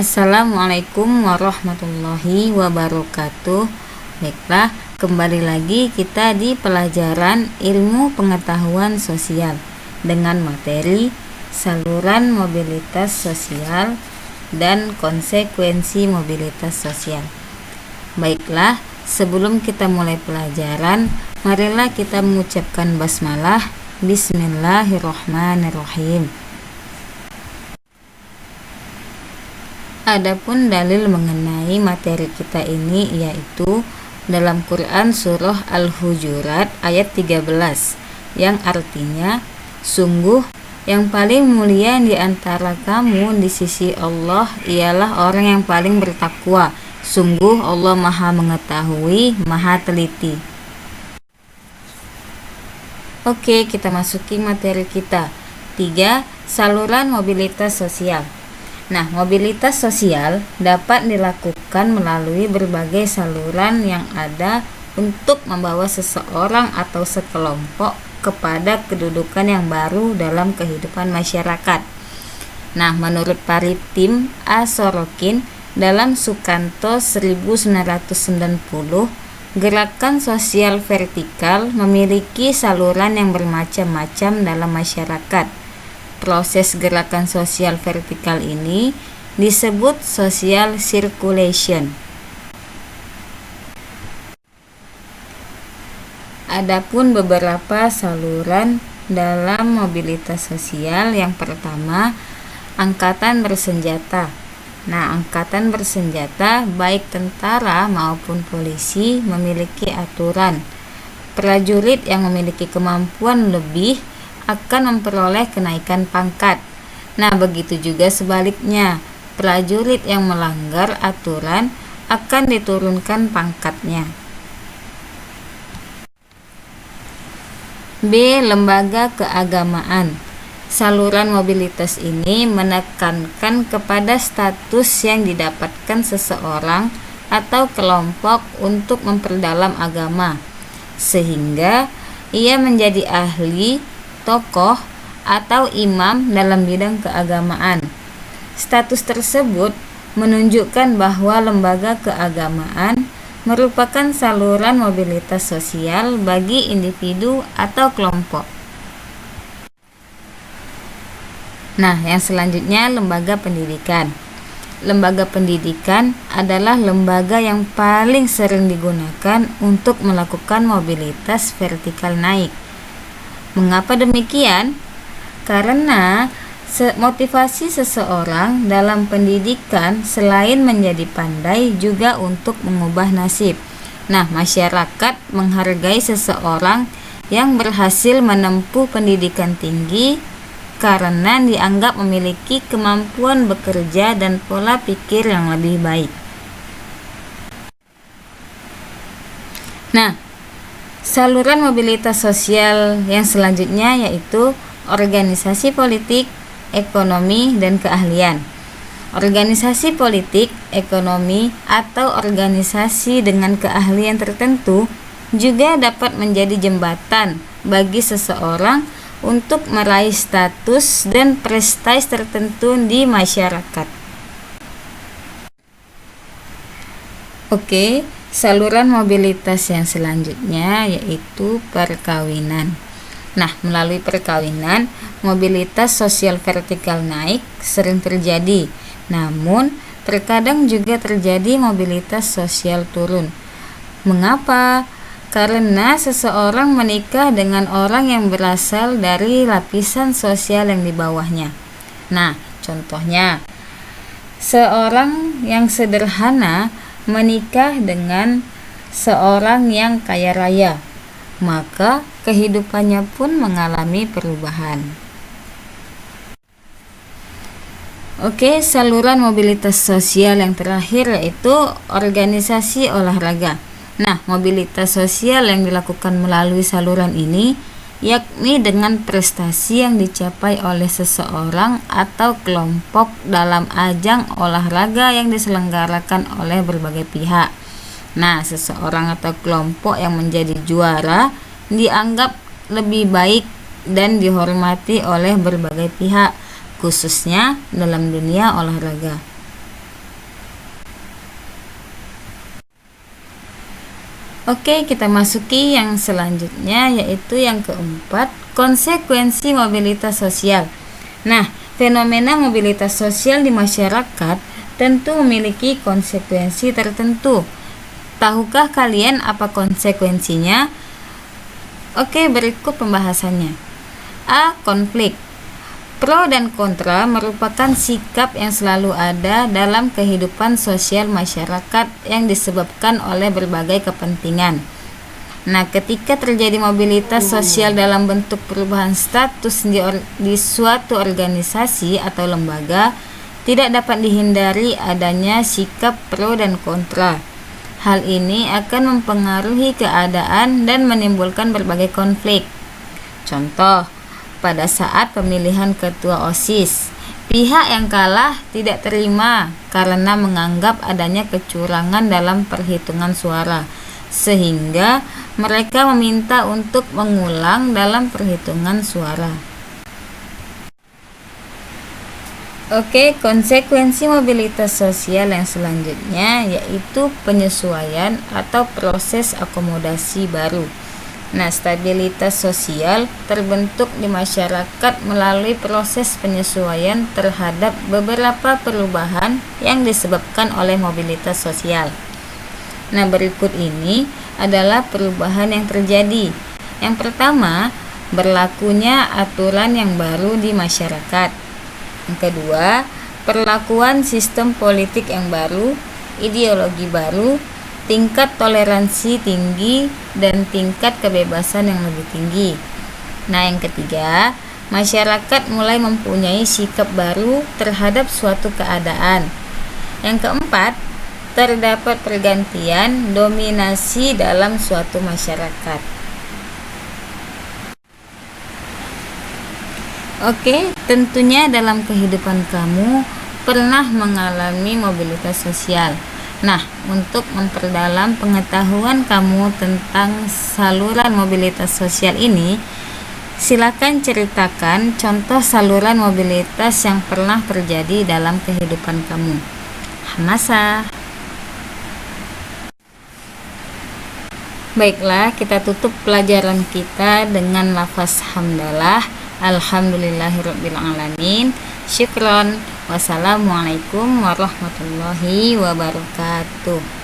Assalamualaikum warahmatullahi wabarakatuh. Baiklah, kembali lagi kita di pelajaran ilmu pengetahuan sosial dengan materi saluran mobilitas sosial dan konsekuensi mobilitas sosial. Baiklah, sebelum kita mulai pelajaran, marilah kita mengucapkan basmalah. Bismillahirrahmanirrahim. Adapun dalil mengenai materi kita ini yaitu dalam Quran surah Al-Hujurat ayat 13 yang artinya, sungguh yang paling mulia di antara kamu di sisi Allah ialah orang yang paling bertakwa. Sungguh Allah Maha mengetahui, Maha teliti. Oke, kita masuki materi kita. 3. Saluran mobilitas sosial. Nah, mobilitas sosial dapat dilakukan melalui berbagai saluran yang ada untuk membawa seseorang atau sekelompok kepada kedudukan yang baru dalam kehidupan masyarakat. Nah, menurut Paritim A. Sorokin dalam Sukanto 1990, gerakan sosial vertikal memiliki saluran yang bermacam-macam dalam masyarakat. Proses gerakan sosial vertikal ini disebut social circulation. Adapun beberapa saluran dalam mobilitas sosial, yang pertama, angkatan bersenjata. Nah, angkatan bersenjata baik tentara maupun polisi memiliki aturan. Prajurit yang memiliki kemampuan lebih akan memperoleh kenaikan pangkat. Nah, begitu juga sebaliknya, prajurit yang melanggar aturan akan diturunkan pangkatnya. B. Lembaga keagamaan. Saluran mobilitas ini menekankan kepada status yang didapatkan seseorang atau kelompok untuk memperdalam agama, sehingga ia menjadi ahli, tokoh, atau imam dalam bidang keagamaan. Status tersebut menunjukkan bahwa lembaga keagamaan merupakan saluran mobilitas sosial bagi individu atau kelompok. Nah, yang selanjutnya lembaga pendidikan. Lembaga pendidikan adalah lembaga yang paling sering digunakan untuk melakukan mobilitas vertikal naik. Mengapa demikian? Karena motivasi seseorang dalam pendidikan selain menjadi pandai juga untuk mengubah nasib. Nah, masyarakat menghargai seseorang yang berhasil menempuh pendidikan tinggi karena dianggap memiliki kemampuan bekerja dan pola pikir yang lebih baik. Nah, saluran mobilitas sosial yang selanjutnya yaitu organisasi politik, ekonomi, dan keahlian. Organisasi politik, ekonomi, atau organisasi dengan keahlian tertentu juga dapat menjadi jembatan bagi seseorang untuk meraih status dan prestasi tertentu di masyarakat. Oke, saluran mobilitas yang selanjutnya yaitu perkawinan. Nah, melalui perkawinan, mobilitas sosial vertikal naik sering terjadi. Namun, terkadang juga terjadi mobilitas sosial turun. Mengapa? Karena seseorang menikah dengan orang yang berasal dari lapisan sosial yang di bawahnya. Nah, contohnya, seorang yang sederhana menikah dengan seorang yang kaya raya, maka kehidupannya pun mengalami perubahan. Oke, saluran mobilitas sosial yang terakhir yaitu organisasi olahraga. Nah, mobilitas sosial yang dilakukan melalui saluran ini yakni dengan prestasi yang dicapai oleh seseorang atau kelompok dalam ajang olahraga yang diselenggarakan oleh berbagai pihak. Nah, seseorang atau kelompok yang menjadi juara dianggap lebih baik dan dihormati oleh berbagai pihak, khususnya dalam dunia olahraga. Oke, kita masuki yang selanjutnya, yaitu yang keempat, konsekuensi mobilitas sosial. Nah, fenomena mobilitas sosial di masyarakat tentu memiliki konsekuensi tertentu. Tahukah kalian apa konsekuensinya? Oke, berikut pembahasannya. A. Konflik. Pro dan kontra merupakan sikap yang selalu ada dalam kehidupan sosial masyarakat yang disebabkan oleh berbagai kepentingan. Nah, ketika terjadi mobilitas sosial dalam bentuk perubahan status di suatu organisasi atau lembaga, tidak dapat dihindari adanya sikap pro dan kontra. Hal ini akan mempengaruhi keadaan dan menimbulkan berbagai konflik. Contoh, pada saat pemilihan ketua OSIS, pihak yang kalah tidak terima karena menganggap adanya kecurangan dalam perhitungan suara, sehingga mereka meminta untuk mengulang dalam perhitungan suara. Oke, konsekuensi mobilitas sosial yang selanjutnya yaitu penyesuaian atau proses akomodasi baru. Nah, stabilitas sosial terbentuk di masyarakat melalui proses penyesuaian terhadap beberapa perubahan yang disebabkan oleh mobilitas sosial. Nah, berikut ini adalah perubahan yang terjadi. Yang pertama, berlakunya aturan yang baru di masyarakat. Yang kedua, perlakuan sistem politik yang baru, ideologi baru, tingkat toleransi tinggi, dan tingkat kebebasan yang lebih tinggi. Nah, yang ketiga, masyarakat mulai mempunyai sikap baru terhadap suatu keadaan. Yang keempat, terdapat pergantian dominasi dalam suatu masyarakat. Oke, tentunya dalam kehidupan kamu pernah mengalami mobilitas sosial. Nah, untuk memperdalam pengetahuan kamu tentang saluran mobilitas sosial ini, silakan ceritakan contoh saluran mobilitas yang pernah terjadi dalam kehidupan kamu. Hamasa. Baiklah, kita tutup pelajaran kita dengan lafaz hamdalah. Alhamdulillahirrabbilalamin. Syukron. Wassalamualaikum warahmatullahi wabarakatuh.